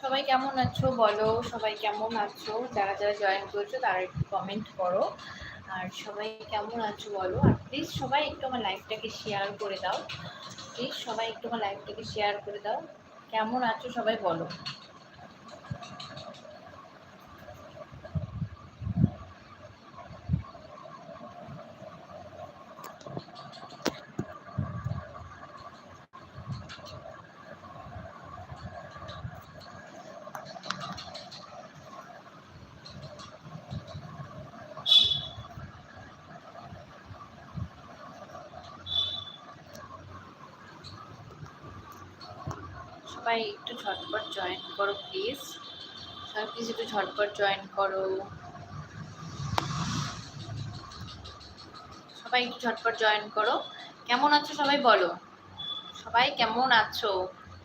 সবাই কেমন আছো বলো, সবাই কেমন আছো? যারা যারা জয়েন করেছো তারা একটু কমেন্ট করো। আর সবাই কেমন আছো বলো, আর প্লিজ সবাই একটু আমার লাইভটাকে শেয়ার করে দাও। প্লিজ সবাই একটু আমার লাইভটাকে শেয়ার করে দাও। কেমন আছো সবাই বলো। সবাই একটু ঝটপট জয়েন করো প্লিজ। সবাই প্লিজ একটু ঝটপট জয়েন করো। সবাই একটু ঝটপট জয়েন করো। কেমন আছো সবাই বলো। সবাই কেমন আছো,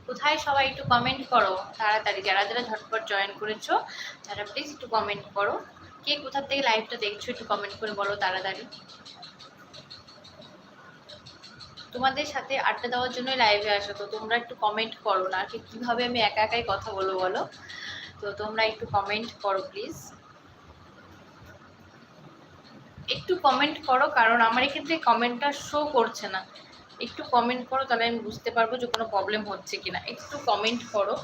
কোথায় সবাই একটু কমেন্ট করো তাড়াতাড়ি। যারা যারা ঝটপট জয়েন করেছো তারা প্লিজ একটু কমেন্ট করো। কে কোথা থেকে লাইভটা দেখছো একটু কমেন্ট করে বলো তাড়াতাড়ি। তোমাদের সাথে আড্ডা দেওয়ার জন্য লাইভে আসো, তো তোমরা একটু কমেন্ট করো না, কি কিভাবে আমি একা একাই কথা বলবো বলো। তো তোমরা একটু কমেন্ট করো প্লিজ, একটু কমেন্ট করো, কারণ আমার এক্ষেত্রে কমেন্টটা শো করছে না। একটু কমেন্ট করো, তাহলে আমি বুঝতে পারবো যে কোনো প্রবলেম হচ্ছে কিনা। একটু কমেন্ট করো।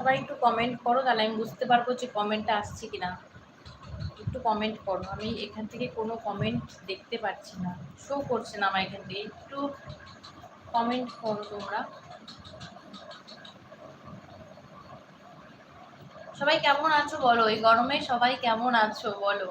সবাই একটু কমেন্ট করো, তাহলে আমি বুঝতে পারবো যে কমেন্টটা আসছে কিনা। একটু কমেন্ট করো, আমি এখান থেকে কোনো কমেন্ট দেখতে পাচ্ছি না, শো করছে না আমার এখান থেকে। একটু কমেন্ট করো তোমরা। সবাই কেমন আছো বলো, এই গরমে সবাই কেমন আছো বলো।